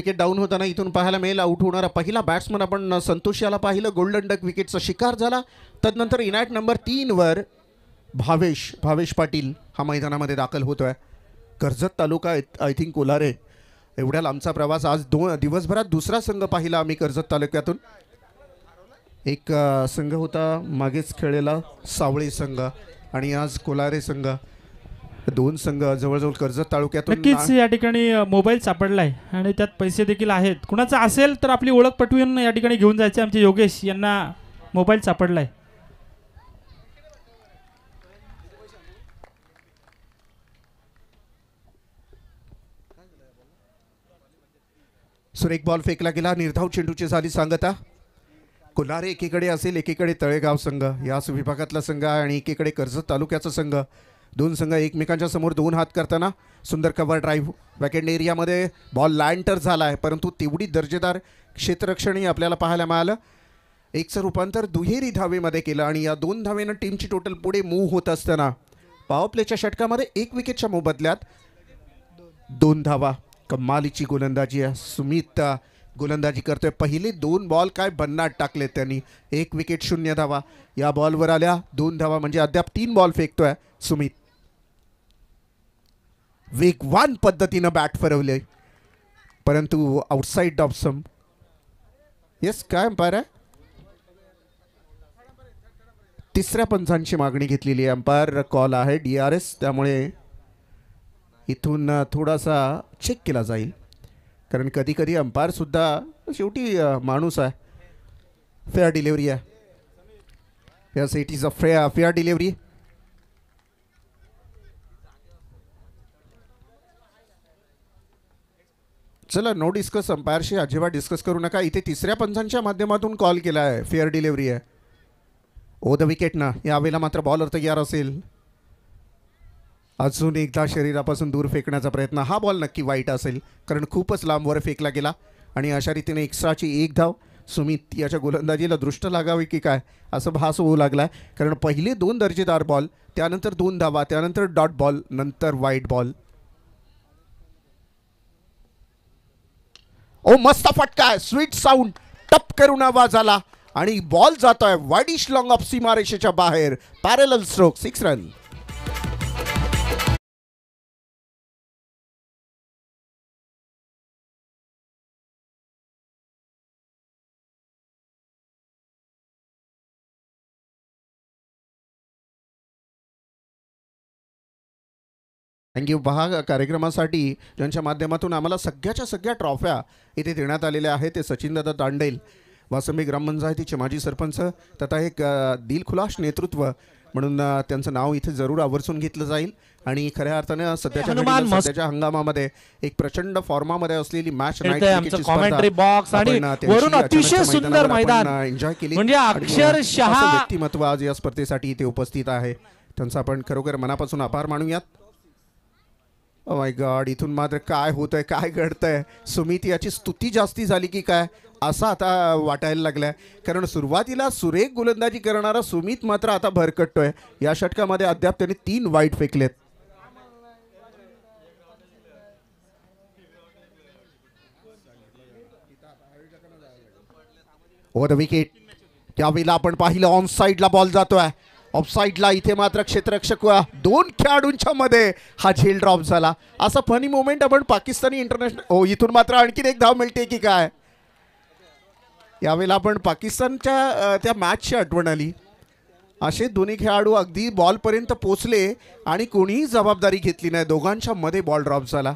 Wicket down होताना इथून पाहायला मिळेल. आउट होणारा पहिला बॅट्समन आपण संतोष याला पाहिलं. गोल्डन डक विकेटचा शिकार झाला. तदनंतर इनॅट नंबर 3 वर भावेश पाटील हा मैदानामध्ये दाखल होतोय. कर्जत तालुका आय थिंक कोलारे एवढ्या लांबचा प्रवास. आज दिवसभरात दुसरा संघ पाहिला आम्ही कर्जत तालुक्यातून. एक संघ होता मागेच खेळलेला सावळी संघ आणि आज कोलारे संघ. 2 संघ जवळजवळ कर्जत तालुक्यातून. नक्कीच या ठिकाणी मोबाईल सापडलाय आणि त्यात पैसे देखील आहेत. कुणाचा असेल तर आपली ओळख पटवून या ठिकाणी घेऊन जायचे. आमचे योगेश यांना मोबाईल सापडलाय. सुरेख बॉल फेकला गेला. निर्धाव चेंडूची झाली सांगता. कोलारे एकीकडे असेल, एकीकडे तळेगाव संघ याच विभागातला संघ आहे आणि एकीकडे कर्जत तालुक्याचा संघ. 2 संघ एकमेकांच्या समोर 2 हात करताना. सुंदर कव्हर ड्राईव्ह. बॅकएंड एरियामध्ये बॉल लँड झाला आहे परंतु तेवढी दर्जेदार क्षेत्ररक्षणही आपल्याला पाहायला मिळालं. एकचं रूपांतर दुहेरी धावेमध्ये केलं आणि या 2 धावेनं टीमची टोटल पुढे मूव्ह होत असताना पॉवर प्लेच्या षटकामध्ये 1 विकेटच्या मोबदल्यात 2 धावा. कमालीची गोलंदाजी आहे. सुमित गोलंदाजी करतोय. पहिले 2 बॉल काय भन्नाट टाकलेत त्यांनी. 1 विकेट 0 धावा. या बॉलवर आल्या 2 धावा म्हणजे अद्याप 3 बॉल फेकतोय सुमित. वेगवान पद्धतीनं बॅट फिरवले परंतु आउटसाइड ऑफ सम. येस काय अंपायर आहे. 3ऱ्या पंचांची मागणी घेतलेली आहे. अंपायर कॉल आहे DRS. त्यामुळे इथून थोडासा चेक केला जाईल कारण कधी कधी अंपायर सुद्धा शेवटी माणूस आहे. फेअर डिलिव्हरी आहे. Yes it is a fair delivery. चला नो डिस्कस. अंपायरशी अजिबात डिस्कस करू नका. इथे 3ऱ्या पंचांच्या माध्यमातून कॉल केला आहे. फेअर डिलिव्हरी आहे. ओ द विकेट ना. यावेळेला मात्र बॉलर तयार असेल. अजून एकदा शरीरापासून दूर फेकण्याचा प्रयत्न. हा बॉल नक्की वाईट असेल कारण खूपच लांबवर फेकला गेला आणि अशा रीतीने एक्स्ट्राची 1 धाव. सुमित याच्या गोलंदाजीला दृष्ट लागावी की काय असं भास होऊ लागला कारण पहिले 2 दर्जेदार बॉल, त्यानंतर 2 धावा, त्यानंतर डॉट बॉल, नंतर वाईट बॉल. ओ मस्त फटका आहे. स्वीट साऊंड टप करून आवाज आला आणि बॉल जातोय वाईडिश लॉंग ऑफ सीमारेषेच्या बाहेर. Parallel stroke 6 run. थँक्यू. पहा कार्यक्रमासाठी ज्यांच्या माध्यमातून आम्हाला सगळ्याच्या सगळ्या ट्रॉफ्या इथे देण्यात आलेल्या आहेत ते सचिनदादा तांडेल, वासंबी ग्रामपंचायतीचे माजी सरपंच तथा एक दिलखुलास नेतृत्व म्हणून त्यांचं नाव इथे जरूर आवर्जून घेतलं जाईल. आणि खऱ्या अर्थाने सध्याच्या हंगामामध्ये एक प्रचंड फॉर्मामध्ये असलेली मॅच नाईट कॉमेंट्री बॉक्स आणि वरून अतिशय सुंदर मैदान एन्जॉय केली. म्हणजे अक्षरशः व्यक्तिमत्व आज या स्पर्धेसाठी इथे उपस्थित आहे. त्यांचा आपण खरोखर मनापासून आभार मानूयात. Oh my God. इथून मात्र काय होतंय, काय घडतंय. सुमित याची स्तुती जास्ती झाली की काय असं आता वाटायला लागलंय कारण सुरुवातीला सुरेख गोलंदाजी करणारा सुमित मात्र आता भरकटतोय. या षटकामध्ये अद्याप त्याने 3 वाईट फेकलेत. ओ द विकेट. त्यावेळेला आपण पाहिलं ऑन साईडला बॉल जातोय. ऑफसाईडला इथे मात्र क्षेत्ररक्षक 2 खेळाडूंच्या मध्ये हा झेल ड्रॉप झाला. असा फनी मोमेंट आपण पाकिस्तानी इंटरनॅशनल. ओ इथून मात्र आणखीन 1 धाव मिळते की काय. यावेळेला आपण पाकिस्तानच्या त्या मॅचची आठवण आली. असे दोन्ही खेळाडू अगदी बॉलपर्यंत पोचले आणि कोणीही जबाबदारी घेतली नाही. दोघांच्या मध्ये बॉल ड्रॉप झाला.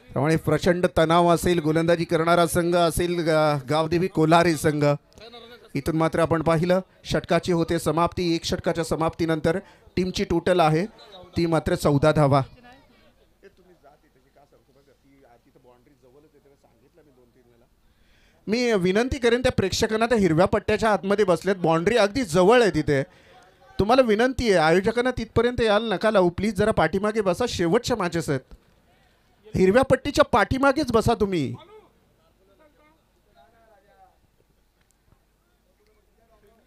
त्यामुळे प्रचंड तणाव असेल. गोलंदाजी करणारा संघ असेल गावदेवी कोल्हारे संघ. इथून मात्र आपण पाहिलं षटकाची होते समाप्ती. 1 षटकाच्या समाप्तीनंतर टीमची टोटल आहे ती मात्र 14 धावा. मी विनंती करेन त्या प्रेक्षकांना त्या हिरव्या पट्ट्याच्या आतमध्ये बसलेत. बाउंड्री अगदी जवळ आहे तिथे. तुम्हाला विनंती आहे आयोजकांना तिथपर्यंत यायला नका लावू प्लीज. जरा पाठीमागे बसा. शेवटच्या मॅचेस आहेत. हिरव्या पट्टीच्या पाठीमागेच बसा तुम्ही.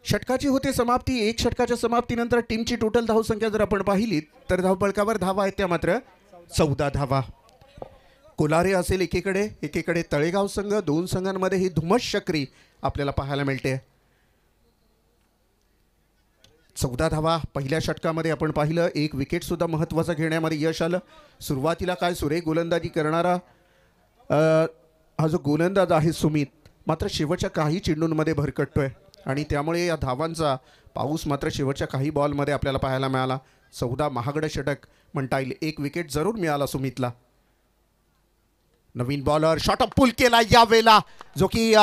षटकाची होते समाप्ती. 1 षटकाच्या समाप्तीनंतर टीमची टोटल धावसंख्या जर आपण पाहिली तर धावफलकावर धावा आहेत त्या मात्र 14 धावा. कोलारे असेल एकीकडे तळेगाव संघ. दोन संघांमध्ये ही धुमश चक्री आपल्याला पाहायला मिळते. 14 धावा पहिल्या षटकामध्ये आपण पाहिलं. एक विकेट सुद्धा महत्त्वाचं घेण्यामध्ये यश आलं. सुरुवातीला काय सुरेख गोलंदाजी करणारा हा जो गोलंदाज आहे सुमित, मात्र शेवटच्या काही चेंडूंमध्ये भरकटतोय आणि त्यामुळे या धावांचा पाऊस मात्र शेवटच्या काही बॉलमध्ये आपल्याला पाहायला मिळाला. 14 महागडं षटक म्हणता येईल. एक विकेट जरूर मिळाला सुमितला. नवीन बॉलर शॉट ऑफ पुल केला यावेळेला, जो की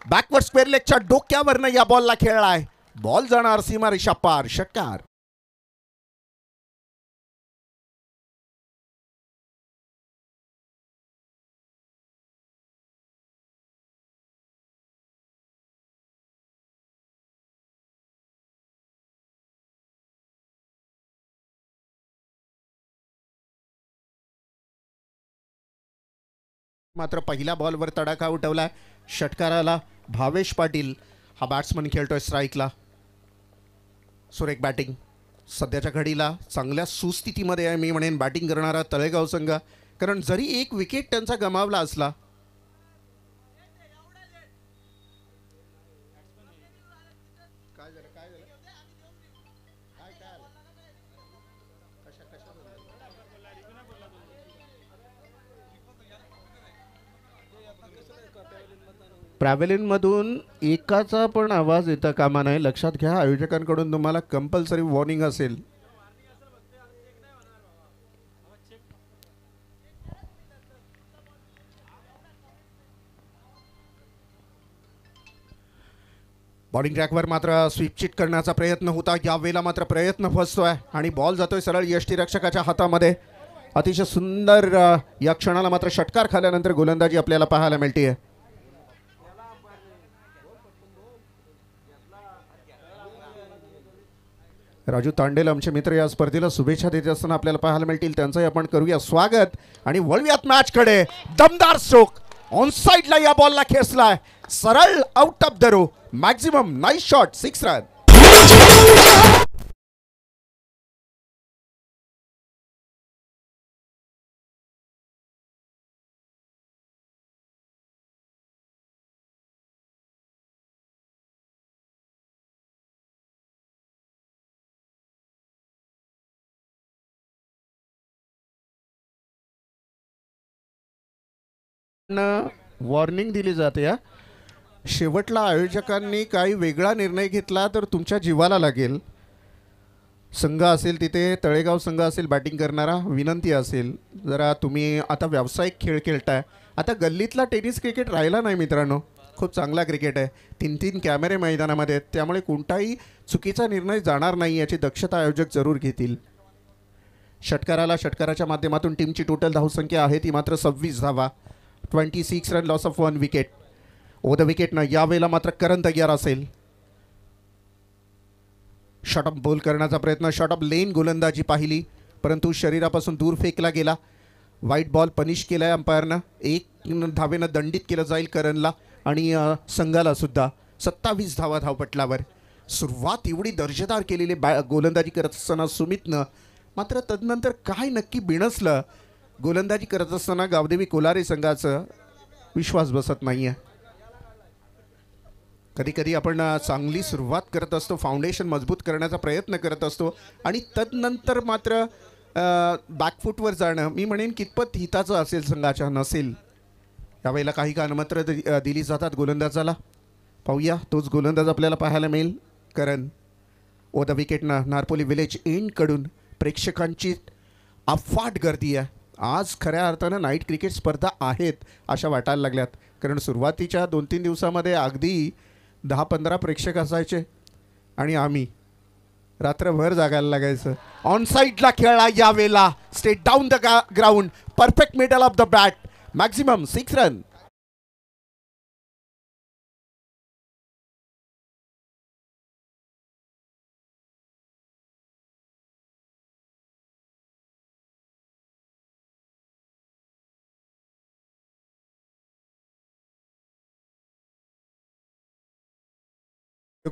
बॅकवर्ड स्क्वेअर लेगच्या डोक्यावरनं या बॉलला खेळलाय. बॉल जाणार सीमारेषा पार. षटकार. मात्र पहिल्या बॉलवर तडाखा उठवलाय. षटकाराला भावेश पाटील हा बॅट्समन खेळतोय स्ट्राईकला. सुरेख बॅटिंग सध्याच्या घडीला चांगल्या सुस्थितीमध्ये आहे मी म्हणेन बॅटिंग करणारा तळेगाव संघ. कारण जरी एक विकेट त्यांचा गमावला असला ट्रॅव्हलिनमधून एकाचा पण आवाज येता कामा नये. लक्षात घ्या, आयोजकांकडून तुम्हाला कंपल्सरी वॉर्निंग असेल. बॉलिंग ट्रॅकवर मात्र स्वीप चिट करण्याचा प्रयत्न होता. यावेळेला मात्र प्रयत्न फसतोय आणि बॉल जातोय सरळ यष्टीरक्षकाच्या हातामध्ये. अतिशय सुंदर या क्षणाला मात्र षटकार खाल्यानंतर गोलंदाजी आपल्याला पाहायला मिळते. राजू तांडेल आमचे मित्र या स्पर्धेला शुभेच्छा देत असताना आपल्याला पाहायला मिळतील. त्यांचंही आपण करूया स्वागत आणि वळूयात मॅचकडे. दमदार स्ट्रोक ऑन साइडला या बॉलला खेचलाय. सरळ out of the row. Maximum nice shot. 6 run. Warning दिली जाते. या शेवटला आयोजकांनी काही वेगळा निर्णय घेतला तर तुमच्या जीवाला लागेल. संघ असेल तिथे, तळेगाव संघ असेल बॅटिंग करणारा, विनंती असेल जरा तुम्ही आता व्यावसायिक खेळ खेळताय. आता गल्लीतला टेनिस क्रिकेट राहिला नाही मित्रांनो. खूप चांगला क्रिकेट आहे. 3-3 कॅमेरे मैदानामध्ये आहेत, त्यामुळे कोणताही चुकीचा निर्णय जाणार नाही याची दक्षता आयोजक जरूर घेतील. षटकाराच्या माध्यमातून टीमची टोटल धावसंख्या आहे ती मात्र 26 धावा. 26 run, loss of 1 wicket. Over the विकेटनं यावेळेला मात्र करण तयार असेल. शॉट ऑफ बॉल करण्याचा प्रयत्न. शॉट ऑफ लेन गोलंदाजी पाहिली परंतु शरीरापासून दूर फेकला गेला. वाईट बॉल पनिश केला आहे अंपायरनं. 1 धावेनं दंडित केलं जाईल करणला आणि संघाला सुद्धा. 27 धावा धावपटलावर. सुरुवात एवढी दर्जेदार केलेली गोलंदाजी करत असताना सुमितनं, मात्र तदनंतर काय नक्की बिनसलं गोलंदाजी करत असताना गावदेवी कोलारे संघाचं विश्वास बसत नाही आहे. कधी आपण चांगली सुरुवात करत असतो, फाउंडेशन मजबूत करण्याचा प्रयत्न करत असतो आणि तदनंतर मात्र बॅकफूटवर जाणं मी म्हणेन कितपत हिताचं असेल संघाच्या नसेल. यावेळेला काही कानमत्र दिली जातात गोलंदाजाला. पाहूया तोच गोलंदाज आपल्याला पाहायला मिळेल. करण. ओ द विकेटनं नारपोली विलेज एंडकडून प्रेक्षकांची अफाट गर्दी आहे. आज खऱ्या अर्थानं नाईट क्रिकेट स्पर्धा आहेत अशा वाटायला लागल्यात. कारण सुरुवातीच्या 2-3 दिवसामध्ये अगदी 10-15 प्रेक्षक असायचे आणि आम्ही रात्रभर जागायला लागायचं. ऑन साईडला खेळला यावेळेला. State down the ground. Perfect middle of the bat. Maximum 6 run.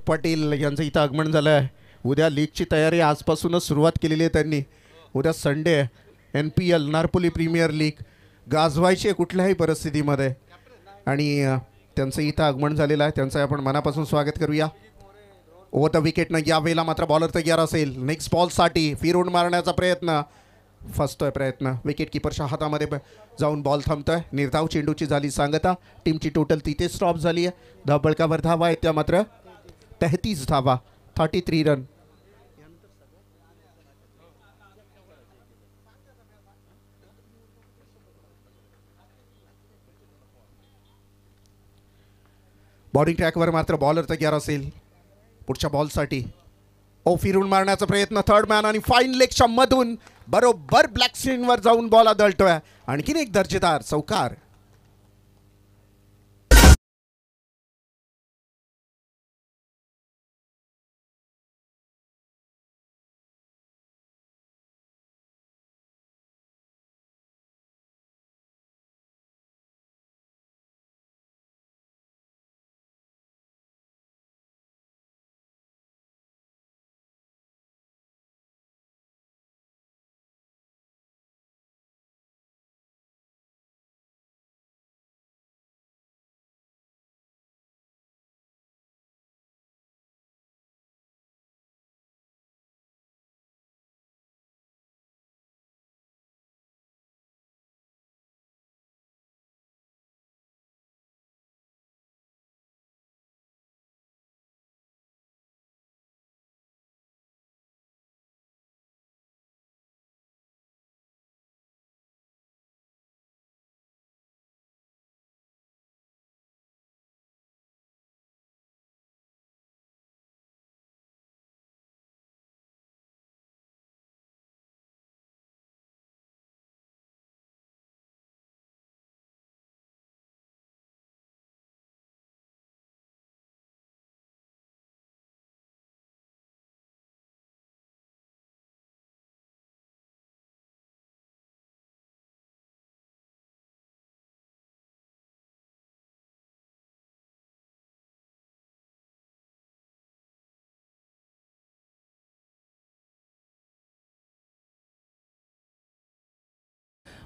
Patil यांचं इथं आगमन झालं आहे. उद्या लीगची तयारी आजपासूनच सुरुवात केलेली आहे त्यांनी. उद्या Sunday NPL Narpoli premier league गाजवायची आहे कुठल्याही परिस्थितीमध्ये आणि त्यांचं इथं आगमन झालेलं आहे. त्यांचं आपण मनापासून स्वागत करूया. ओव्हर द विकेटनं यावेळेला मात्र बॉलर तयार असेल. नेक्स्ट बॉलसाठी फिरून मारण्याचा प्रयत्न, फसतोय प्रयत्न. विकेट किपरच्या हातामध्ये जाऊन बॉल थांबतोय. निर्धाव चेंडूची झाली सांगता. टीमची टोटल तिथे स्टॉप झाली आहे. धावबळकावर धावा आहेत त्या मात्र 33 धावा, 33 रन. बॉलिंग ट्रॅकवर मात्र बॉलर तयार असेल पुढच्या बॉलसाठी. ओ फिरून मारण्याचा प्रयत्न. थर्ड मॅन आणि फाईन लेगच्या मधून बरोबर ब्लॅक स्क्रीनवर जाऊन बॉल आदळतोय. आणखीन एक दर्जेदार चौकार.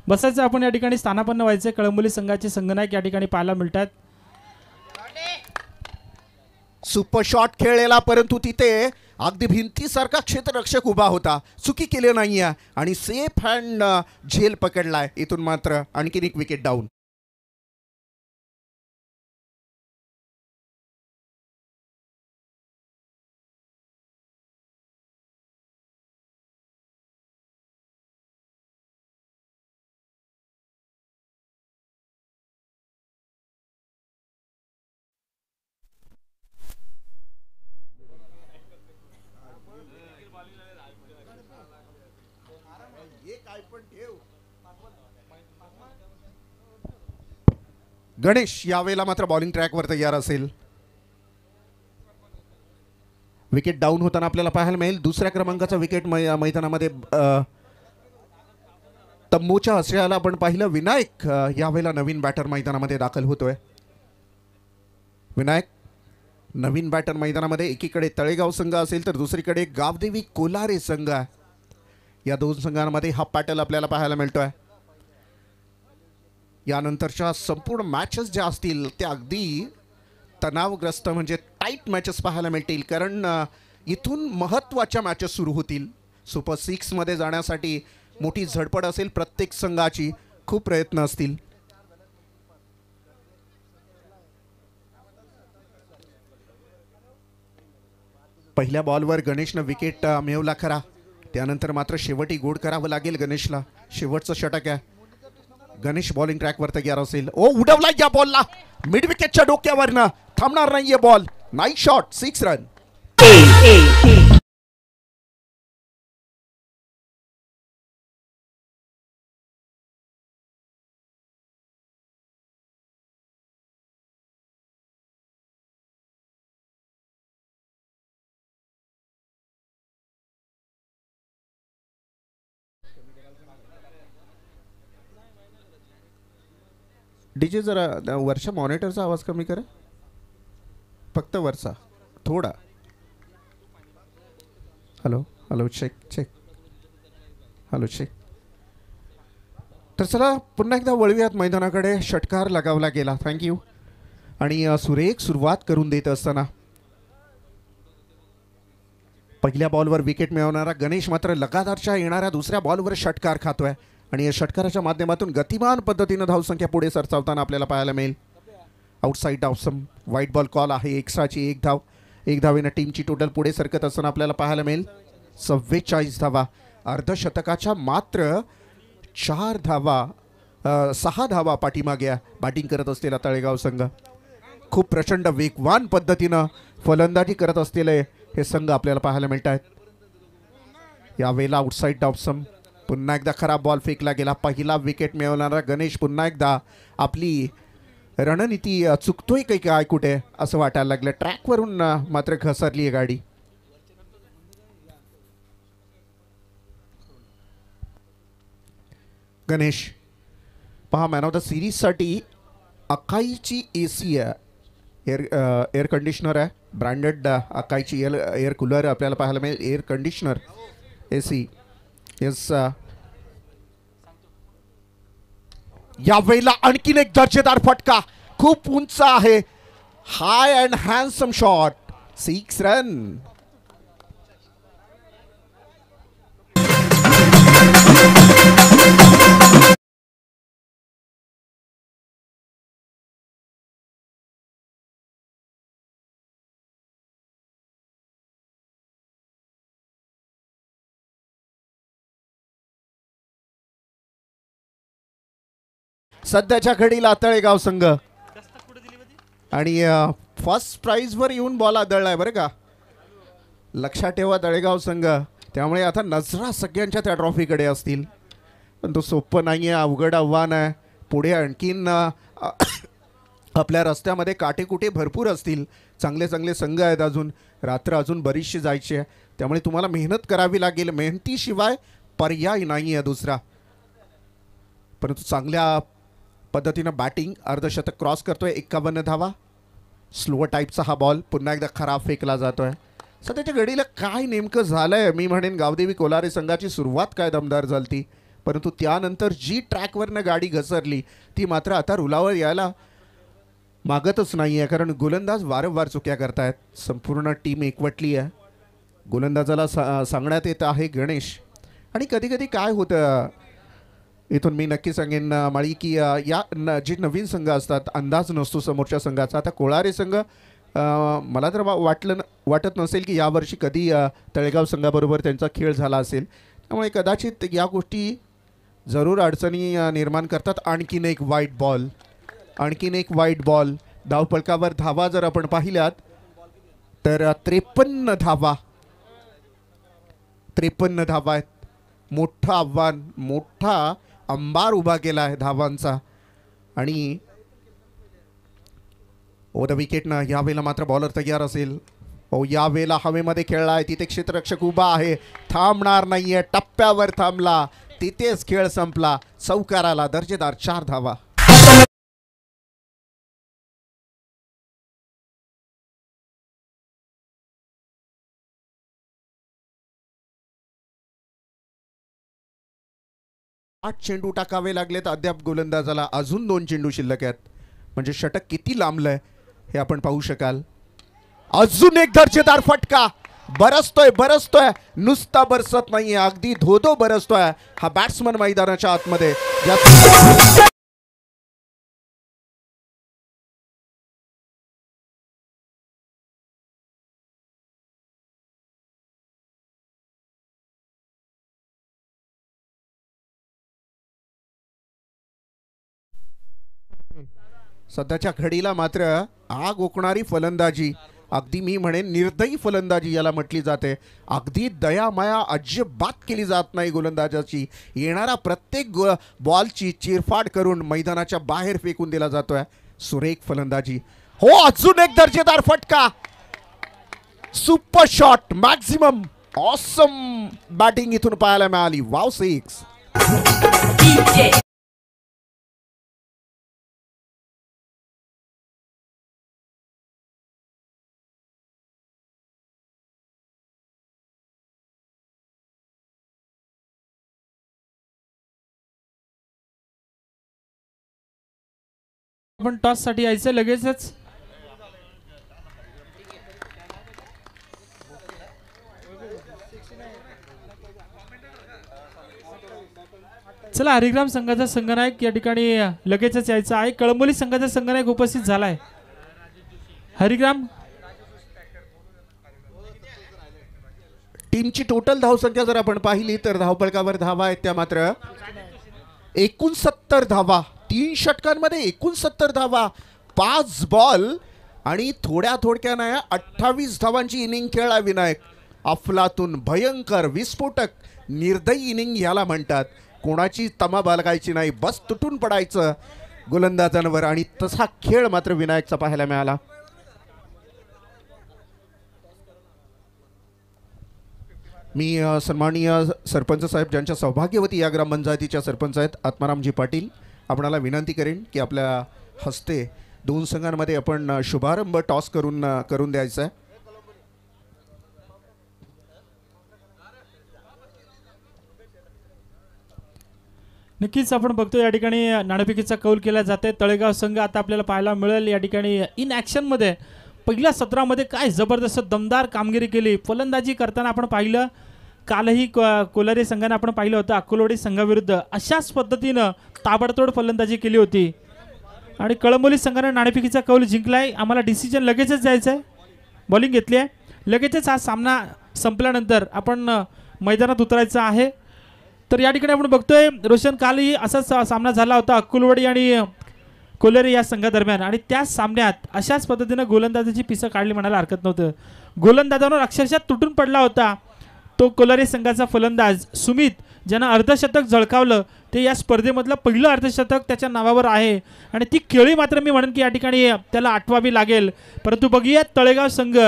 बसायचं आपण या ठिकाणी स्थानापन्न व्हायचे. कळंबोली संघाचे संघनायक या ठिकाणी पाहायला मिळतात. सुपर शॉट खेळलेला, परंतु तिथे अगदी भिंतीसारखा क्षेत्ररक्षक उभा होता. चुकी केली नाहीये आणि सेफ हँड झेल पकडलाय. इथून मात्र आणखीन एक विकेट डाऊन. गणेश यावेळेला मात्र बॉलिंग ट्रॅकवर तयार असेल. विकेट डाऊन होताना आपल्याला पाहायला मिळेल. दुसऱ्या क्रमांकाचा विकेट मैदानामध्ये तंबूच्या आश्रयाला आपण पाहिलं. विनायक यावेळेला नवीन बॅटर मैदानामध्ये दाखल होतोय. विनायक नवीन बॅटर मैदानामध्ये. एकीकडे तळेगाव संघ असेल तर दुसरीकडे गावदेवी कोलारे संघ आहे. या दोन संघांमध्ये हा पॅटर्न आपल्याला पाहायला मिळतोय. यानंतरच्या संपूर्ण मॅचेस ज्या असतील त्या अगदी तणावग्रस्त म्हणजे टाईट मॅचेस पाहायला मिळतील. कारण इथून महत्त्वाच्या मॅचेस सुरू होतील. सुपर 6मध्ये जाण्यासाठी मोठी झडपड असेल. प्रत्येक संघाची खूप प्रयत्न असतील. पहिल्या बॉलवर गणेशनं विकेट मिळवला खरा. त्यानंतर मात्र शेवटी गोड करावं लागेल गणेशला. शेवटचं षटक आहे. गणेश बॉलिंग ट्रॅकवर तयार असेल. ओ उडवला या बॉलला मिड विकेटच्या डोक्यावरनं. थांबणार नाहीये ball. Nice shot, 6 run. DJ जरा वरच्या मॉनिटरचा आवाज कमी करा. फक्त वरचा थोडा. Hello hello check check. Hello check. तर चला पुन्हा एकदा वळूयात मैदानाकडे. षटकार लगावला गेला. थँक्यू. आणि सुरेख सुरुवात करून देत असताना पहिल्या बॉलवर विकेट मिळवणारा गणेश मात्र लगातारच्या येणाऱ्या दुसऱ्या बॉलवर षटकार खातोय आणि या षटकाराच्या माध्यमातून गतिमान पद्धतीनं धावसंख्या पुढे सरसावताना आपल्याला पाहायला मिळेल. आउटसाईड ऑफसम व्हाईट बॉल कॉल आहे. एक्स्ट्राची एक धाव. एक धावेनं टीमची टोटल पुढे सरकत असताना आपल्याला पाहायला मिळेल 44 धावा. अर्धशतकाच्या मात्र 4 धावा 6 धावा पाठीमागे बॅटिंग करत असलेला तळेगाव संघ. खूप प्रचंड वेगवान पद्धतीनं फलंदाजी करत असलेले हे संघ आपल्याला पाहायला मिळत आहेत. यावेळेला आउटसाईड ऑफसम. पुन्हा एकदा खराब बॉल फेकला गेला. पहिला विकेट मिळवणारा गणेश पुन्हा एकदा आपली रणनीती चुकतोय काही काय कुठे असं वाटायला लागलं. ट्रॅकवरून मात्र घसरली आहे गाडी. गणेश पहा मॅन ऑफ द सिरीजसाठी अकाईची AC आहे. एअर कंडिशनर आहे. ब्रँडेड अकाईची एअर कूलर आपल्याला पाहायला मिळेल. Air conditioner AC. येस. यावेळेला आणखीन एक दर्जेदार फटका. खूप उंच आहे. हाय अँड हँडसम शॉट. 6 रन. सध्याच्या घडीला तळेगाव संघ आणि फर्स्ट प्राइजवर येऊन बॉल आदळलाय बरं का. लक्षात ठेवा तळेगाव संघ. त्यामुळे आता नजरा सगळ्यांच्या त्या ट्रॉफीकडे असतील. पण तो सोपं नाही आहे. अवघड आव्हान आहे. पुढे आणखीन आपल्या रस्त्यामध्ये काटेकुटे भरपूर असतील. चांगले चांगले संघ आहेत. अजून रात्र अजून बरीचशी जायची आहे. त्यामुळे तुम्हाला मेहनत करावी लागेल. मेहनतीशिवाय पर्याय नाही आहे दुसरा. परंतु चांगल्या पद्धतीनं बॅटिंग. अर्धशतक क्रॉस करतोय. 51 धावा. स्लो टाईपचा हा बॉल पुन्हा एकदा खराब फेकला जातोय. सध्याच्या घडीला काय नेमकं झालंय मी म्हणेन गावदेवी कोलारे संघाची सुरुवात काय दमदार झालती. परंतु त्यानंतर जी ट्रॅकवरनं गाडी घसरली ती मात्र आता रुलावर यायला मागतच नाही आहे. कारण गोलंदाज वारंवार चुक्या करतायत. संपूर्ण टीम एकवटली आहे. गोलंदाजाला सांगण्यात येत आहे गणेश. आणि कधी कधी काय होतं इथून मी नक्की सांगेन माळी की या जे नवीन संघ असतात अंदाज नसतो समोरच्या संघाचा. आता कोळारे संघ मला तर वाटत नसेल की यावर्षी कधी तळेगाव संघाबरोबर त्यांचा खेळ झाला असेल. त्यामुळे कदाचित या गोष्टी जरूर अडचणी निर्माण करतात. आणखीन एक वाईट बॉल. आणखीन एक वाईट बॉल. धावफलकावर धावा जर आपण पाहिल्यात तर 53 धावा. 53 धावा आहेत. मोठं आव्हान. मोठा अंबार उभा केला आहे धावांचा. आणि ओ द विकेटनं यावेळेला मात्र बॉलर तयार असेल. ओ यावेळेला हवेमध्ये खेळला आहे. तिथे क्षेत्ररक्षक उभा आहे. थांबणार नाहीये. टप्प्यावर थांबला. तिथेच खेळ संपला. चौकाराला दर्जेदार 4 धावा. आठ चेंडू टाकावे लागलेत अद्याप गोलंदाजाला. अजून 2 चेंडू शिल्लक आहेत. म्हणजे षटक किती लांबलंय हे आपण पाहू शकाल. अजून एक दर्जेदार फटका. बरसतोय. नुसता बरसत नाहीये. अगदी धोधो बरसतोय हा बॅट्समन मैदानाच्या आतमध्ये. सध्याच्या घडीला मात्र आग ओकणारी फलंदाजी. अगदी मी म्हणेन निर्दयी फलंदाजी याला म्हटली जाते. अगदी दयामाया अजिबात केली जात नाही गोलंदाजाची. येणारा प्रत्येक बॉलची चिरफाड करून मैदानाच्या बाहेर फेकून दिला जातोय. सुरेख फलंदाजी. हो अजून एक दर्जेदार फटका. Super shot. Maximum awesome batting इथून पाहायला मिळाली. वाव 6. आपण टॉससाठी यायचं लगेचच. चला, हरिग्राम संघाचा संघनायक या ठिकाणी लगेचच यायचा आहे. कळंबोली संघाचा संघनायक उपस्थित झालाय. हरिग्राम टीमची टोटल धावसंख्या जर आपण पाहिली तर धावपळकावर धावा आहेत त्या मात्र 69 धावा. 3 षटकांमध्ये 69 धावा, 5 बॉल आणि थोड्या नाही 28 धावांची इनिंग खेळला विनायक. अफलातून भयंकर विस्फोटक निर्दयी इनिंग याला म्हणतात. कोणाची तमा बाळगायची नाही, बस तुटून पडायचं गोलंदाजांवर आणि तसा खेळ मात्र विनायकचा पाहायला मिळाला. मी सन्माननीय सरपंच साहेब ज्यांच्या सौभाग्यवती या ग्रामपंचायतीच्या सरपंच आहेत आत्मारामजी पाटील, आपणाला विनंती करेन की आपल्या हस्ते 2 संघांमध्ये आपण शुभारंभ टॉस करून द्यायचा आहे. नक्कीच आपण बघतो या ठिकाणी नाणेफेकीचा कौल केला जाते. तळेगाव संघ आता आपल्याला पाहायला मिळेल या ठिकाणी इन ॲक्शनमध्ये. पहिल्या सत्रामध्ये काय जबरदस्त दमदार कामगिरी केली. फलंदाजी करताना आपण पाहिलं, कालही कोलारी संघाने आपण पाहिलं होतं अक्कलवाडी संघाविरुद्ध अशाच पद्धतीनं ताबडतोड फलंदाजी केली होती आणि कळंबोली संघाने नाणेफेकीचा कौल जिंकलाय. आम्हाला डिसिजन लगेचच जायचं आहे. बॉलिंग घेतली आहे लगेचच. हा सामना संपल्यानंतर आपण मैदानात उतरायचं आहे. तर या ठिकाणी आपण बघतोय रोशन, कालही असाच सामना झाला होता अक्कलवाडी आणि कोलेरी या संघादरम्यान आणि त्याच सामन्यात अशाच पद्धतीनं गोलंदाजाची पिसं काढली म्हणायला हरकत नव्हतं. गोलंदाजांवर अक्षरशः तुटून पडला होता तो कोलारी संघाचा फलंदाज सुमित, ज्यानं अर्धशतक झळकावलं. ते या स्पर्धेमधलं पहिलं अर्धशतक त्याच्या नावावर आहे आणि ती खेळी मात्र मी म्हणेन की या ठिकाणी त्याला आठवावी लागेल. परंतु बघूया तळेगाव संघ,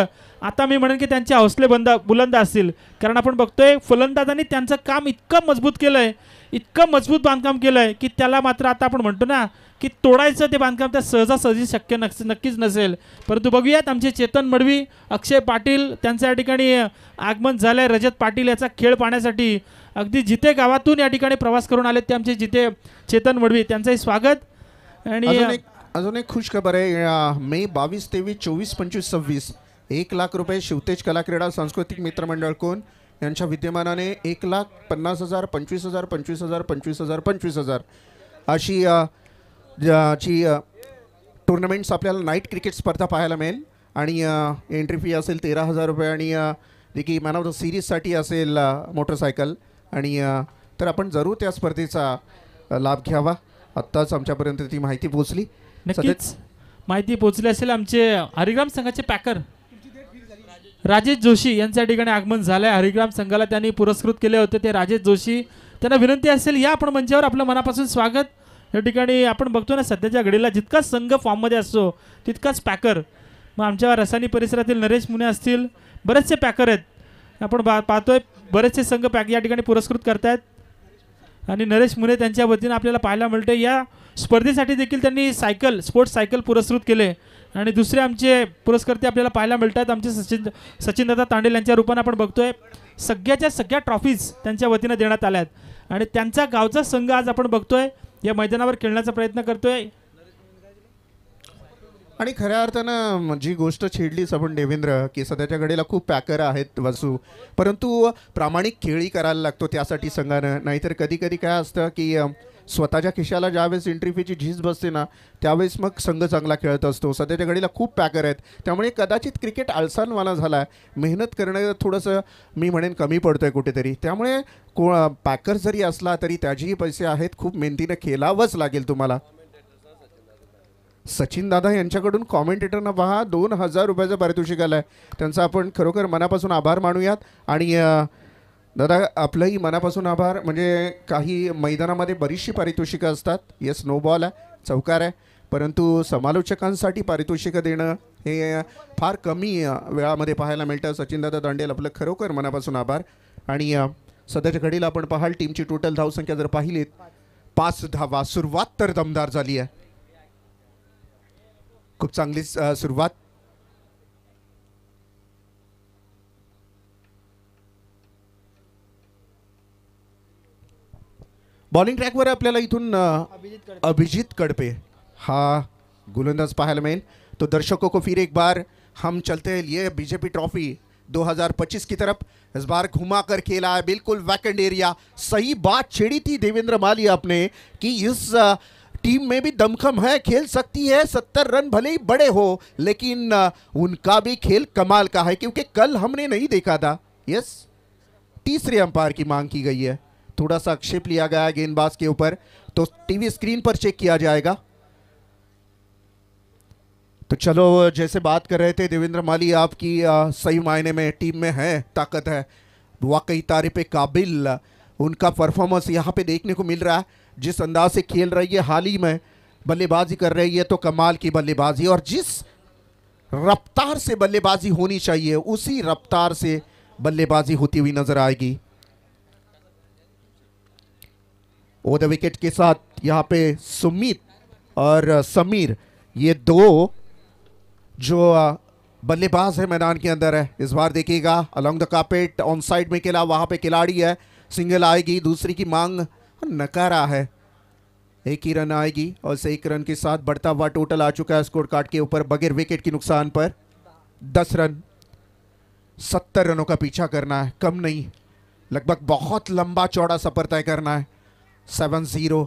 आता मी म्हणेन की त्यांचे हौसले बुलंद असतील, कारण आपण बघतोय फलंदाजांनी त्यांचं काम इतकं मजबूत केलंय, इतकं मजबूत बांधकाम केलंय की त्याला मात्र आता आपण म्हणतो ना की तोडायचं ते बांधकाम त्या सहजासहजी शक्य नक्कीच नसेल. परंतु बघूयात आमचे चेतन मडवी, अक्षय पाटील त्यांच्या या ठिकाणी आगमन झालंय. रजत पाटील याचा खेळ पाहण्यासाठी अगदी जिथे गावातून या ठिकाणी प्रवास करून आले ते आमचे जिथे चेतन मडवी, त्यांचंही स्वागत. आणि अजून एक खुश खबर आहे. मे 22, 23, 24, 25, 26 1 लाख रुपये शिवतेज कला क्रीडा सांस्कृतिक मित्रमंडळ कोण यांच्या विद्यमानाने 1,50,000, 25,000, 25,000, 25,000, 25,000 अशी ज्याची टुर्नामेंट्स आपल्याला नाईट क्रिकेट स्पर्धा पाहायला मिळेल आणि एंट्री फी असेल 13,000 रुपये आणि जे की मॅन ऑफ द सिरीजसाठी असेल मोटरसायकल. आणि तर आपण जरूर त्या स्पर्धेचा लाभ घ्यावा. आत्ताच आमच्यापर्यंत ती माहिती पोहोचली. नक्कीच माहिती पोहोचली असेल. आमचे हरिग्राम संघाचे पॅकर राजेश जोशी यांच्या ठिकाणी आगमन झालंय. हरिग्राम संघाला त्यांनी पुरस्कृत केले होते ते राजेश जोशी, त्यांना विनंती असेल या आपण मंचावर, आपलं मनापासून स्वागत. या ठिकाणी आपण बघतो ना सध्याच्या घडीला जितका संघ फॉर्ममध्ये असतो तितकाच पॅकर. मग आमच्या रसानी परिसरातील नरेश मुने असतील, बरेचसे पॅकर आहेत. आपण पाहतोय बरेचसे संघ पॅक या ठिकाणी पुरस्कृत करतायत आणि नरेश मुने त्यांच्या वतीनं आपल्याला पाहायला मिळते. या स्पर्धेसाठी देखील त्यांनी स्पोर्ट्स सायकल पुरस्कृत केले. आणि दुसरे आमचे पुरस्कर्ते आपल्याला पाहायला मिळतात आमचे सचिनदादा तांडेल यांच्या रूपाने. आपण बघतोय सगळ्याच्या सगळ्या ट्रॉफीज त्यांच्या वतीनं देण्यात आल्यात आणि त्यांचा गावचा संघ आज आपण बघतोय या मैदानावर खेळण्याचा प्रयत्न करतोय. आणि खऱ्या अर्थानं जी गोष्ट छेडलीच आपण देवेंद्र, की सध्याच्या घडीला खूप पॅकर आहेत वसू, परंतु प्रामाणिक खेळी करायला लागतो त्यासाठी संघानं. नाहीतर कधी कधी काय असतं की स्वतःच्या खिशाला ज्यावेळेस एंट्री फीची झीज बसते ना त्यावेळेस मग संघ चांगला खेळत असतो. सध्याच्या घडीला खूप पॅकर आहेत त्यामुळे कदाचित क्रिकेट आळसानवाना झाला आहे. मेहनत करणं थोडंसं मी म्हणेन कमी पडतं आहे कुठेतरी. त्यामुळे पॅकर जरी असला तरी त्याचेही पैसे आहेत, खूप मेहनतीनं खेळावंच लागेल तुम्हाला. सचिन दादा यांच्याकडून कॉमेंटेटरना पहा 2,000 रुपयाचं पारितोषिक आलं आहे. त्यांचा आपण खरोखर मनापासून आभार मानूयात. आणि दादा आपलंही मनापासून आभार. म्हणजे काही मैदानामध्ये बरीचशी पारितोषिकं असतात. येस, नो बॉल आहे, चौकार आहे, परंतु समालोचकांसाठी पारितोषिकं देणं हे फार कमी वेळामध्ये पाहायला मिळतं. सचिनदादा दांडेल आपलं खरोखर मनापासून आभार. आणि सध्याच्या घडीला आपण पाहाल टीमची टोटल धावसंख्या जर पाहिलीत 5 धावा. सुरुवात तर दमदार झाली आहे, खूप चांगली सुरुवात. बॉलिंग ट्रॅकवर आपल्याला इथून अभिजित कडपे हा गोलंदाज पाहायला मिळेल. तो दर्शकों को फिर एक बार हम चलते हैं ये बीजेपी ट्रॉफी 2025 की तरफ. इस बार घुमा कर खेला है, बिल्कुल वैकेंट एरिया. सही बात छेड़ी थी देवेंद्र माली आपने कि इस टीम में भी दमखम है, खेल सकती है. 70 रन भले ही बड़े हो, लेकिन उनका भी खेल कमाल का है, क्योंकि कल हमने नहीं देखा था. यस, तीसरे अंपायर की मांग की गई है. थोड़ा सा आक्षेप लिया गया है गेंदबाज के ऊपर, तो टीवी स्क्रीन पर चेक किया जाएगा. तो चलो, जैसे बात कर रहे थे देवेंद्र माली, आपकी सही मायने में टीम में है, ताकत है, वाकई तारीफ काबिल उनका परफॉर्मेंस यहाँ पे देखने को मिल रहा है. जिस अंदाज से खेल रही है, हाल ही में बल्लेबाजी कर रही है, तो कमाल की बल्लेबाजी, और जिस रफ्तार से बल्लेबाजी होनी चाहिए उसी रफ्तार से बल्लेबाजी होती हुई नजर आएगी. ओ द विकेट के साथ यहाँ पे सुमित और समीर, ये दो जो बल्लेबाज है मैदान के अंदर है. इस बार देखिएगा along the carpet on side में खेला, वहां पे खिलाड़ी है, सिंगल आएगी, दूसरी की मांग नकारा है. एक ही रन आएगी और इस एक रन के साथ बढ़ता हुआ टोटल आ चुका है स्कोर कार्ड के ऊपर बगैर विकेट की नुकसान पर 10 रन. 70 रनों का पीछा करना है, कम नहीं, लगभग बहुत लंबा चौड़ा सफर तय करना है. 7-0,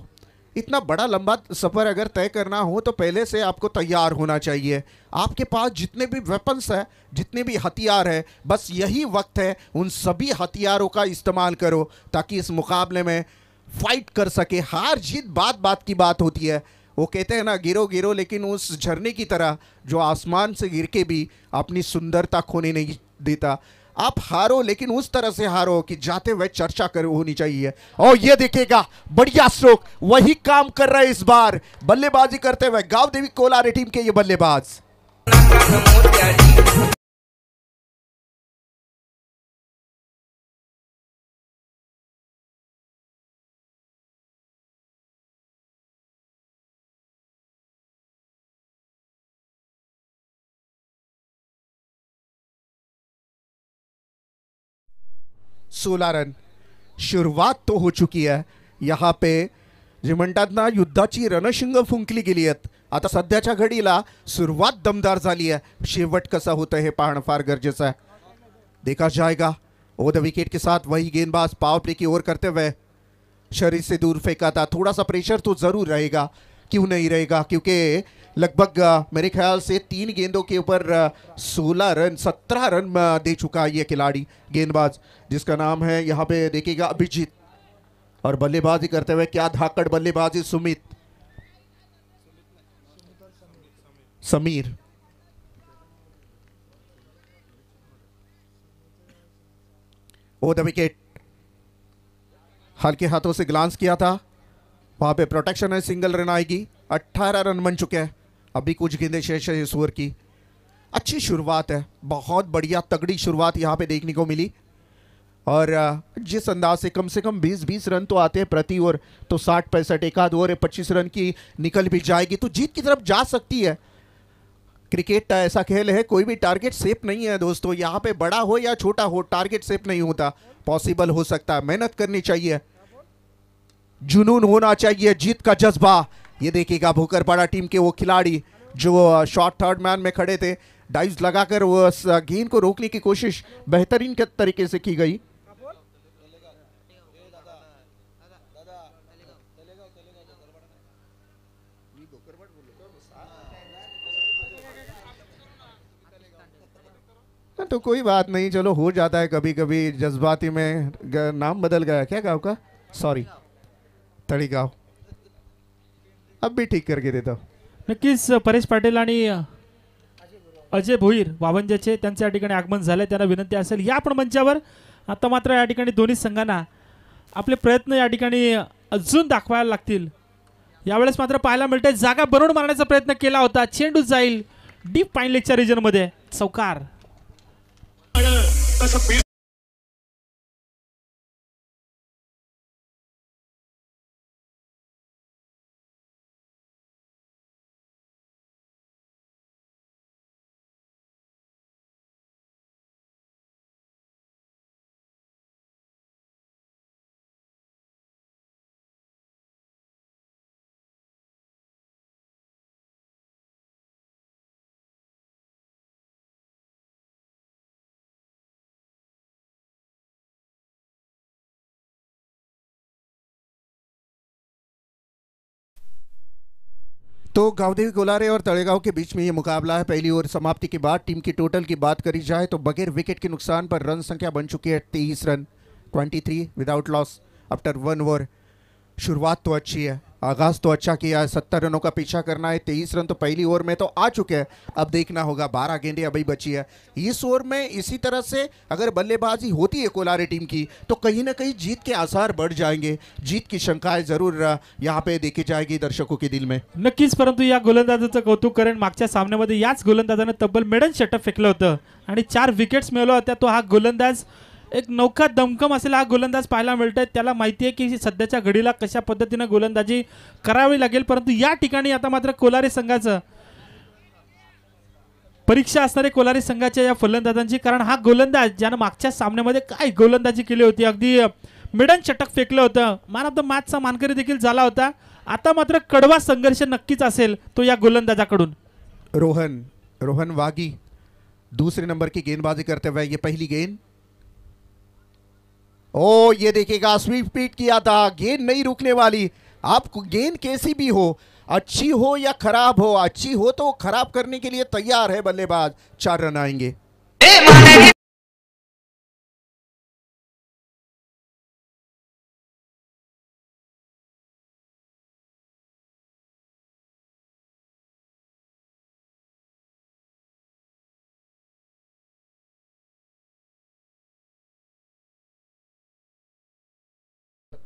इतना बड़ा लंबा सफर अगर तय करना हो तो पहले से आपको तैयार होना चाहिए. आपके पास जितने भी वेपन्स है, जितने भी हथियार है, बस यही वक्त है उन सभी हथियारों का इस्तेमाल करो, ताकि इस मुकाबले में फाइट कर सके. हार जीत बात बात की बात होती है. वो कहते हैं ना, गिरो गिरो, लेकिन उस झरने की तरह जो आसमान से गिर के भी अपनी सुंदरता खोने नहीं देता. आप हारो, लेकिन उस तरह से हारो कि जाते हुए चर्चा कर होनी चाहिए. और ये देखेगा, बढ़िया स्ट्रोक, वही काम कर रहे इस बार बल्लेबाजी करते हुए गांव देवी कोलारे टीम के ये बल्लेबाज. सोळा रन. सुरुवात तो हो चुकी आहे. यहाँ पे जे म्हणतात ना, युद्धाची रणशिंग फुंकली गेली आहेत. आता सध्याच्या घडीला सुरुवात दमदार झाली आहे. शेवट कसा होतं हे पाहणं फार गरजेचं आहे. देखा जाएगा. ओ द विकेट के साथ वही गेंदबाज पावर प्ले की ओर करते हुए शरीर से दूर फेंका था. थोड़ा सा प्रेशर तो जरूर रहेगा, क्यों नहीं रहेगा, क्योंकि लगभग मेरे ख्याल से 3 गेंदों के ऊपर 16 रन 17 रन दे चुका है ये खिलाड़ी गेंदबाज, जिसका नाम है यहाँ पे देखिएगा अभिजीत. और बल्लेबाजी करते हुए क्या धाकड़ बल्लेबाजी सुमित, समीर. ओ द विकेट, हल्के हाथों से ग्लांस किया था, वहां पे प्रोटेक्शन है, सिंगल रन आएगी. 18 रन बन चुके हैं, अभी कुछ गेंदें शेष है इस ओवर की. अच्छी शुरुआत है, बहुत बढ़िया तगड़ी शुरुआत यहाँ पे देखने को मिली. और जिस अंदाज से कम 20-20 रन तो आते हैं प्रति ओवर, तो 60-65 एक आध ओवर 25 रन की निकल भी जाएगी तो जीत की तरफ जा सकती है. क्रिकेट ऐसा खेल है, कोई भी टारगेट सेफ नहीं है दोस्तों. यहाँ पे बड़ा हो या छोटा हो, टारगेट सेफ नहीं होता. पॉसिबल हो सकता है, मेहनत करनी चाहिए, जुनून होना चाहिए, जीत का जज्बा. ये देखिएगा भोकरपाड़ा टीम के वो खिलाड़ी जो शॉर्ट थर्ड मैन में खड़े थे, डाइव्स लगाकर वो गेंद को रोकने की कोशिश बेहतरीन के तरीके से की गई. तो कोई बात नहीं, चलो हो जाता है कभी कभी जज्बाती में. नाम बदल गया क्या गांव का? सॉरी, तळीगाव. अब भी ठीक करके देता. नक्कीच परेश पाटील आणि अजय भोईर वावंजाचे त्यांच्या या ठिकाणी आगमन झाले. त्यांना विनंती असेल या आपण मंचावर. आता मात्र या ठिकाणी दोन्ही संघांना आपले प्रयत्न या ठिकाणी अजून दाखवायला लागतील. यावेळेस मात्र पाहायला मिळते जागा बनवून मारण्याचा प्रयत्न केला होता, चेंडू जाईल डीप पाईन लेगच्या रिजन मध्ये. चौकार. तो गावदेवी कोलारे और तळेगांव के बीच में ये मुकाबला है। पहली ओवर समाप्ति के बाद टीम की टोटल की बात करी जाए तो बगैर विकेट के नुकसान पर रन संख्या बन चुकी है 23 run, 23 without loss after 1 over. शुरुआत तो अच्छी है, आगाज तो अच्छा किया है, 70 रनों का पीछा करना है। 23 रन तो पहली ओवर में तो आ चुके हैं, अब देखना होगा 12 गेंदें अभी बची है। इस ओवर में इसी तरह से अगर बल्लेबाजी होती है कोलारे टीम की तो कहीं ना कहीं जीत के आसार बढ़ जाएंगे। जीत की शंकाएं जरूर यहाँ पे देखी जाएगी दर्शकों के दिल में। नक्कीच, परंतु या गोलंदाजाचं कौतुक करेन, मागच्या सामन्यामध्ये याच गोलंदाजाने तब्बल मेडन षटक फेकलं होतं आणि 4 विकेट्स मिळवल्या होत्या। तो हा गोलंदाज एक नौका दमकम असेल हा गोलंदाज पाहायला मिळतोय। त्याला माहिती आहे की सध्याच्या घडीला कशा पद्धतीने गोलंदाजी करावी लागेल, परंतु या ठिकाणी आता मात्र कोलारे संघाचं परीक्षा असणारे कोलारे संघाच्या या फलंदाजांची, कारण हा गोलंदाज ज्यानं मागच्या सामन्यामध्ये काय गोलंदाजी केली होती, अगदी मिडन षटक फेकलं होतं, मॅन ऑफ द मॅचचा मानकरी देखील झाला होता। आता मात्र कडवा संघर्ष नक्कीच असेल तो या गोलंदाजाकडून। रोहन वागी दूसरे नंबर की गेंदबाजी करते हुए ये पहली गेंद, ओ ये देखिएगा स्वीप स्पीड किया था, गेंद नहीं रुकने वाली। आप गेंद कैसी भी हो, अच्छी हो या खराब हो, अच्छी हो तो खराब करने के लिए तैयार है बल्लेबाज। 4 रन आएंगे।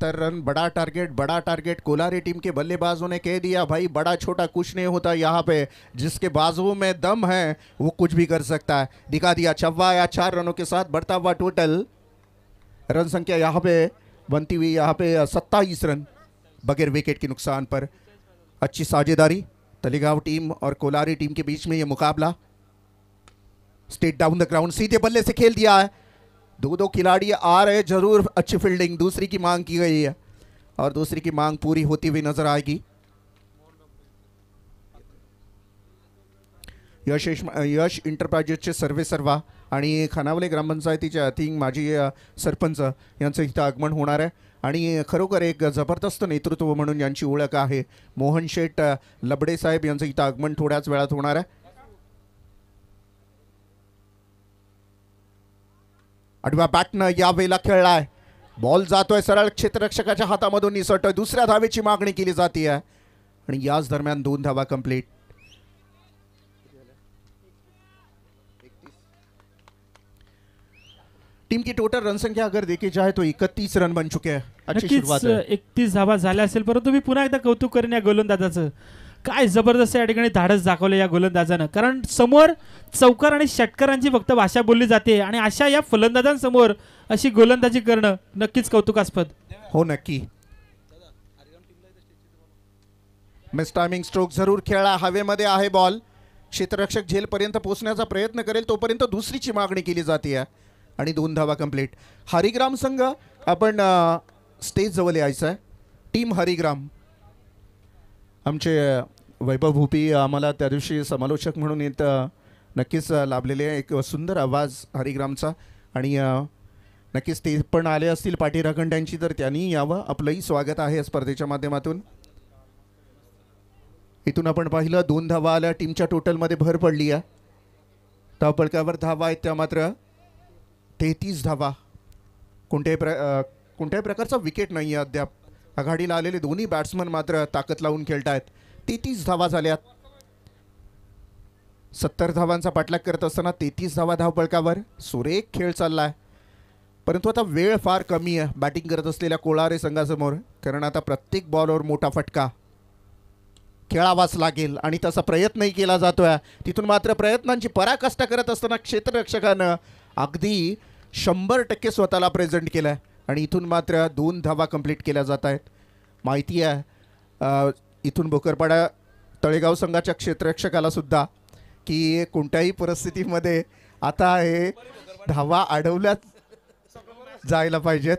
रन बड़ा टारगेट कोलारे टीम के बल्लेबाजों ने कह दिया भाई बड़ा छोटा कुछ नहीं होता, यहाँ पे जिसके बाजुओं में दम है वो कुछ भी कर सकता है। दिखा दिया छक्का या 4 रनों के साथ बढ़ता हुआ टोटल रन संख्या यहाँ पे बनती हुई यहाँ पे 27 रन बगैर विकेट के नुकसान पर। अच्छी साझेदारी तलेगांव टीम और कोलारी टीम के बीच में ये मुकाबला। स्ट्रेट डाउन द ग्राउंड सीधे बल्ले से खेल दिया है, दो खिलाड़ी आ रहे, जरूर अच्छी फील्डिंग दूसरी की मांग की गई है और दूसरी की मांग पूरी होती हुई नजर आएगी। यश इंटरप्राइजेसचे सर्वेसर्वा आणि खानावले ग्रामपंचायतीचे अतिंग माजी सरपंच यांचं इथं आगमन होणार आहे आणि खरोखर एक जबरदस्त नेतृत्व म्हणून यांची ओळख आहे। मोहन शेठ लबडे साहेब यांचं इथं आगमन थोड्याच वेळात होणार आहे। आडव्या बॅटनं यावेळेला खेळलाय, बॉल जातोय सरळ क्षेत्ररक्षकाच्या हातामधून निसटतोय, दुसऱ्या धावेची मागणी केली जाते आणि याच दरम्यान 2 धावा कंप्लीट। टीम की टोटल रन संख्या अगर देखी जाए तो 31 रन बन चुके हैं। अच्छी शुरुआत है। 31 धावा झाल्या असेल, परंतु मी पुन्हा एकदा कौतुक करेन या गोलंदाजाचं। काय जबरदस्त या ठिकाणी धाडस दाखवलं या गोलंदाजानं, कारण समोर चौकार आणि षटकारांची फक्त भाषा बोलली जाते आणि अशा या फलंदाजांसमोर अशी गोलंदाजी करणं नक्कीच कौतुकास्पद। हो नक्की। मिस टायमिंग स्ट्रोक जरूर खेळला, हवेमध्ये आहे बॉल, क्षेत्ररक्षक झेलपर्यंत पोहोचण्याचा प्रयत्न करेल तोपर्यंत दुसरीची मागणी केली जाते आणि 2 धावा कंप्लीट। हरिग्राम संघ आपण स्टेज जवळ यायचं आहे। टीम हरिग्राम आमचे वैभव भूपी आम्हाला त्या दिवशी समालोचक म्हणून इथं नक्कीच लाभलेले आहे। एक सुंदर आवाज हरिग्रामचा आणि नक्कीच ते पण आले असतील पाठीराखंड्यांची, तर त्यांनी यावं, आपलंही स्वागत आहे या स्पर्धेच्या माध्यमातून। इथून आपण पाहिलं 2 धावा आल्या, टीमच्या टोटलमध्ये भर पडली आहे। धावपळकावर धावा आहेत त्या मात्र 33 धावा, कोणत्याही प्रकारचा विकेट नाही आहे अद्याप। आघाडीला आलेले दोन्ही बॅट्समन मात्र ताकद लावून खेळतायत। 33 धावा झाल्यात, 70 धावांचा पाठलाग करत असताना 33 धावा धावपळकावर। सुरेख खेळ चाललाय, परंतु आता वेळ फार कमी आहे बॅटिंग करत असलेल्या कोलारे संघासमोर, कारण आता प्रत्येक बॉलवर मोठा फटका खेळावाच लागेल आणि तसा प्रयत्नही केला जातोय। तिथून मात्र प्रयत्नांची पराकाष्ठा करत असताना क्षेत्ररक्षकानं अगदी 100% स्वतःला प्रेझेंट केलंय आणि इथून मात्र 2 धावा कंप्लीट केल्या जात आहेत। माहिती आहे इथून बोकरपाडा तळेगाव संघाच्या क्षेत्ररक्षकाला सुद्धा की कोणत्याही परिस्थितीमध्ये आता हे धावा अडवल्याच जायला पाहिजेत।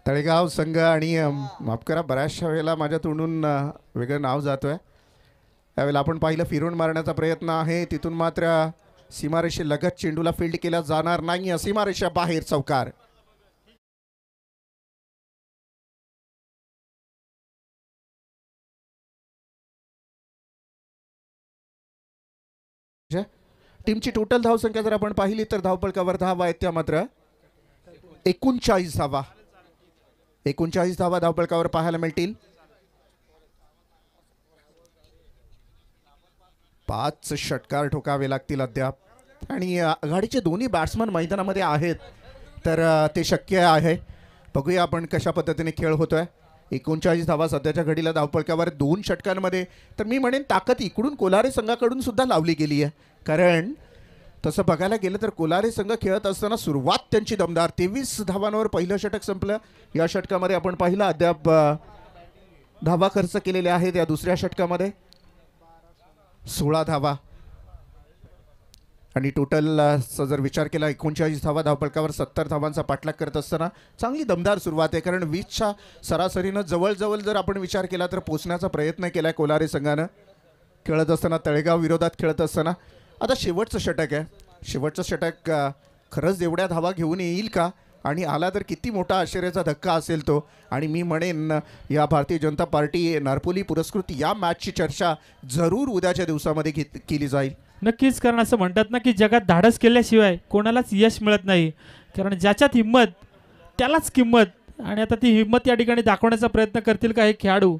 तळेगाव संघ आणि माफ करा बऱ्याचशा वेळेला माझ्या तोंडून वेगळं नाव जातोय। त्यावेळेला आपण पाहिलं फिरून मारण्याचा प्रयत्न आहे, तिथून मात्र सीमारेषेलगत चेंडूला फील्ड केला जाणार नाही, सीमारेषा बाहेर चौकार. टीमची टोटल धावसंख्या जर आपण पाहिली तर धावपळकावर धावा आहेत त्या मात्र 39 धावा. 39 धावा धावपळकावर पाहायला मिळतील. 5 षटकार ठोकावे लागतील अद्याप आणि आघाडीचे दोन्ही बॅट्समन मैदानामध्ये आहेत तर ते शक्य आहे. बघूया आपण कशा पद्धतीने खेळ होतोय. 39 धावा सध्याच्या घडीला धावपळकावर 2 षटकांमध्ये. तर मी म्हणेन ताकद इकडून कोलारे संघाकडून सुद्धा लावली गेली आहे, कारण तसं बघायला गेलं तर कोलारे संघ खेळत असताना सुरुवात त्यांची दमदार. 23 धावांवर पहिलं षटक संपलं. या षटकामध्ये आपण पाहिलं अद्याप धावा खर्च केलेल्या आहेत. या दुसऱ्या षटकामध्ये 16 धावा आणि टोटल जर विचार केला 39 धावा धावपळकावर 70 धावांचा पाठलाग करत असताना चांगली दमदार सुरुवात आहे, कारण 20च्या सरासरीनं जवळजवळ जर आपण विचार केला तर पोचण्याचा प्रयत्न केला कोलारे संघानं खेळत असताना, तळेगाव विरोधात खेळत असताना. आता शेवटचं षटक आहे. शेवटचं षटक खरंच एवढ्या धावा घेऊन येईल का, आणि आला तर किती मोठा आश्चर्याचा धक्का असेल तो. आणि मी म्हणेन या भारतीय जनता पार्टी नारपोली पुरस्कृत या मॅचची चर्चा जरूर उद्याच्या दिवसामध्ये केली जाईल. नक्कीच, कारण असं म्हणतात ना की जगात धाडस केल्याशिवाय कोणालाच यश मिळत नाही, कारण ज्याच्यात हिंमत त्यालाच किंमत. आणि आता ती हिंमत या ठिकाणी दाखवण्याचा प्रयत्न करतील का हे खेळाडू.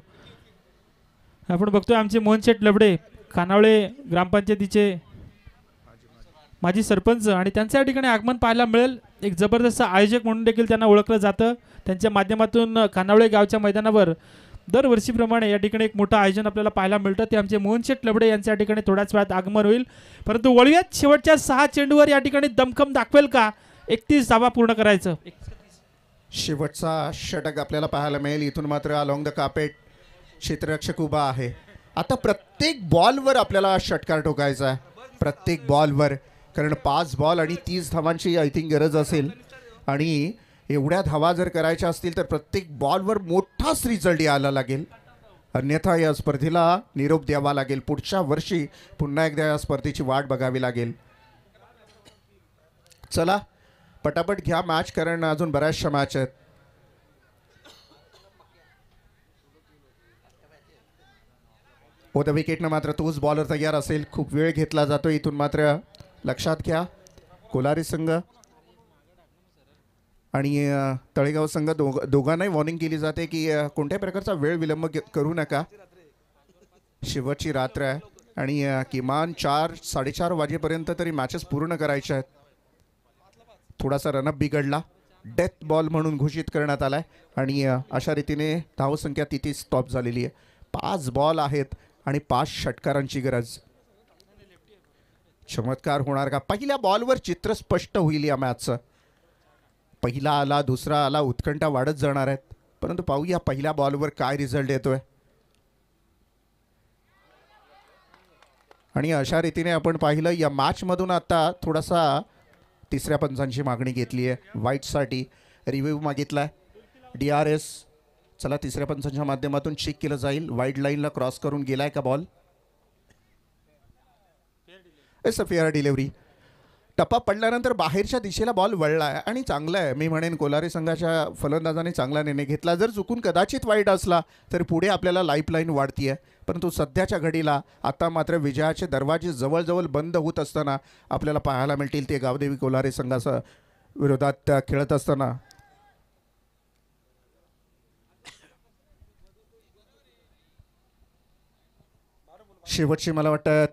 आपण बघतोय आमचे मोहनशेठ लबडे, खानावळे ग्रामपंचायतीचे माजी सरपंच, आणि त्यांचं या ठिकाणी आगमन पाहायला मिळेल. एक जबरदस्त आयोजक म्हणून देखील त्यांना ओळखलं जातं. त्यांच्या माध्यमातून खानावळे गावच्या मैदानावर दरवर्षीप्रमाणे या ठिकाणी एक मोठं आयोजन आपल्याला पाहायला मिळतं. ते आमचे मोहनशेठ लबडे यांच्या ठिकाणी थोड्याच वेळात आगमन होईल. परंतु वळूयात शेवटच्या 6 चेंडूवर या ठिकाणी दमखम दाखवेल का 31 धावा पूर्ण करायचं. शेवटचा षटक आपल्याला पाहायला मिळेल. इथून मात्र अलॉंग द कार्पेट क्षेत्ररक्षक उभा आहे. आता प्रत्येक बॉलवर आपल्याला षटकार ठोकायचा आहे, प्रत्येक बॉलवर, कारण 5 बॉल आणि 30 धावांची आय थिंक गरज असेल. आणि एवढ्या धावा जर करायच्या असतील तर प्रत्येक बॉलवर मोठाच रिझल्ट यायला लागेल, अन्यथा या स्पर्धेला निरोप द्यावा लागेल. पुढच्या वर्षी पुन्हा एकदा या स्पर्धेची वाट बघावी लागेल. चला पटापट घ्या मॅच, कारण अजून बऱ्याचशा मॅच आहेत. ओ द विकेटनं मात्र तोच बॉलर तयार असेल. खूप वेळ घेतला जातो. इथून मात्र लक्षात घ्या कोलारी संघ आणि तळेगाव संघ दोघांनाही वॉर्निंग केली जाते की कोणत्याही प्रकारचा वेळ विलंब करू नका. शेवटची रात्र आहे आणि किमान 4-4:30 वाजेपर्यंत तरी मॅचेस पूर्ण करायच्या आहेत. थोडासा रनअप बिघडला, डेथ बॉल म्हणून घोषित करण्यात आला आहे आणि अशा रीतीने धावसंख्या तिथे स्टॉप झालेली आहे. 5 बॉल आहेत आणि 5 षटकारांची गरज. चमत्कार होणार का? पहिल्या बॉलवर चित्र स्पष्ट होईल या मॅचचं. पहिला आला, दुसरा आला, उत्कंठा वाढत जाणार आहेत. परंतु पाहूया पहिल्या बॉलवर काय रिझल्ट येतोय. आणि अशा रीतीने आपण पाहिलं या मॅचमधून आता थोडासा तिसऱ्या पंचांची मागणी घेतली आहे. व्हाईटसाठी रिव्ह्यू मागितला आहे DRS. चला तिसऱ्या पंचांच्या माध्यमातून चेक केलं जाईल. वाईड लाईनला क्रॉस करून गेलाय का ball. It's a fair delivery. टप्पा पडल्यानंतर बाहेरच्या दिशेला बॉल वळला आहे आणि चांगला आहे. मी म्हणेन कोलारी संघाच्या फलंदाजाने चांगला निर्णय घेतला. जर चुकून कदाचित वाईट असला तर पुढे आपल्याला लाईफलाईन वाढती आहे. परंतु सध्याच्या घडीला आता मात्र विजयाचे दरवाजे जवळजवळ बंद होत असताना आपल्याला पाहायला मिळतील ते गावदेवी कोलारी संघाचा विरोधात खेळत असताना. शेवटचे मला वाटतं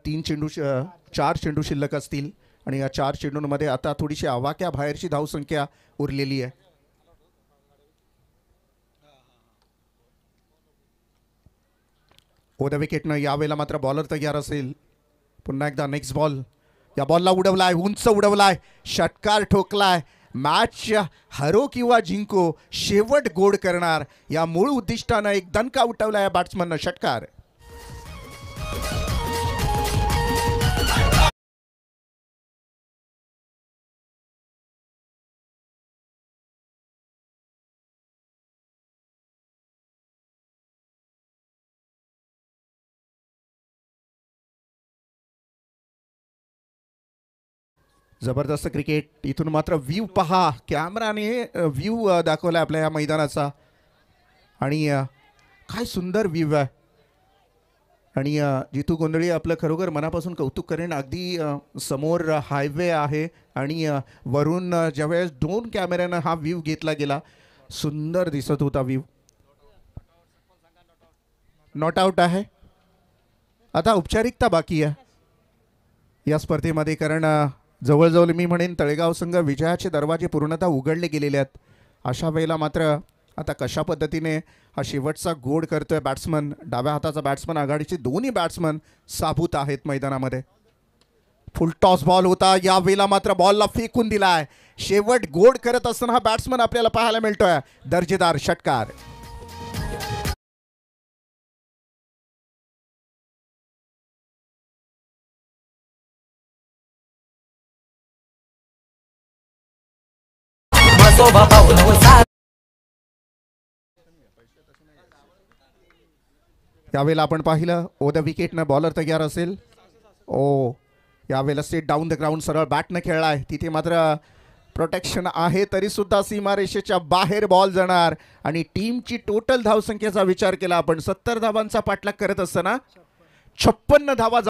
4 चेंडू शिल्लक असतील आणि या 4 चेंडूंमध्ये आता थोडीशी आवाक्या बाहेरची धावसंख्या उरलेली आहे. ओ द विकेटनं यावेळेला मात्र बॉलर तयार असेल. पुन्हा एकदा नेक्स्ट बॉल. या बॉलला उडवलाय, उंच उडवलाय, षटकार ठोकलाय. मॅच हरो किंवा जिंको, शेवट गोड करणार या मूळ उद्दिष्टानं एक दणका उठवला या बॅट्समननं. षटकार. जबरदस्त क्रिकेट. इथून मात्र व्ह्यू पहा, कॅमेराने व्ह्यू दाखवला आपल्या या मैदानाचा आणि काय सुंदर व्ह्यू आहे. आणि जितू गोंधळी आपलं खरोखर मनापासून कौतुक करेन. अगदी समोर हायवे आहे आणि वरून ज्यावेळेस 2 कॅमेऱ्यानं हा व्ह्यू घेतला गेला, सुंदर दिसत होता व्ह्यू. नॉट आउट आहे. आता औपचारिकता बाकी आहे या स्पर्धेमध्ये, कारण जवळजवळ मी म्हणेन तळेगाव संघ विजयाचे दरवाजे पूर्णतः उघडले गेलेले आहेत. अशा वेळेला मात्र आता कशा पद्धतीने हा शेवटचा गोड करतोय बॅट्समन. डाव्या हाताचा बॅट्समन, आघाडीचे दोन्ही बॅट्समन साबूत आहेत मैदानामध्ये. फुल टॉस बॉल होता, या वेळेला मात्र बॉलला फेकून दिलाय. शेवट गोड करत असताना हा बॅट्समन आपल्याला पाहायला मिळतोय. दर्जेदार षटकार. यावेळेला आपण पाहिलं ओ द विकेटनं बॉलर तयार असेल. ओ यावेळेला स्टेट डाऊन द ग्राउंड सरळ बॅटनं खेळलाय. तिथे मात्र प्रोटेक्शन आहे, तरी सुद्धा सीमारेषेच्या बाहेर बॉल जाणार. आणि टीमची टोटल धावसंख्येचा विचार केला आपण, 70 धावांचा पाठलाग करत असताना 56 धावा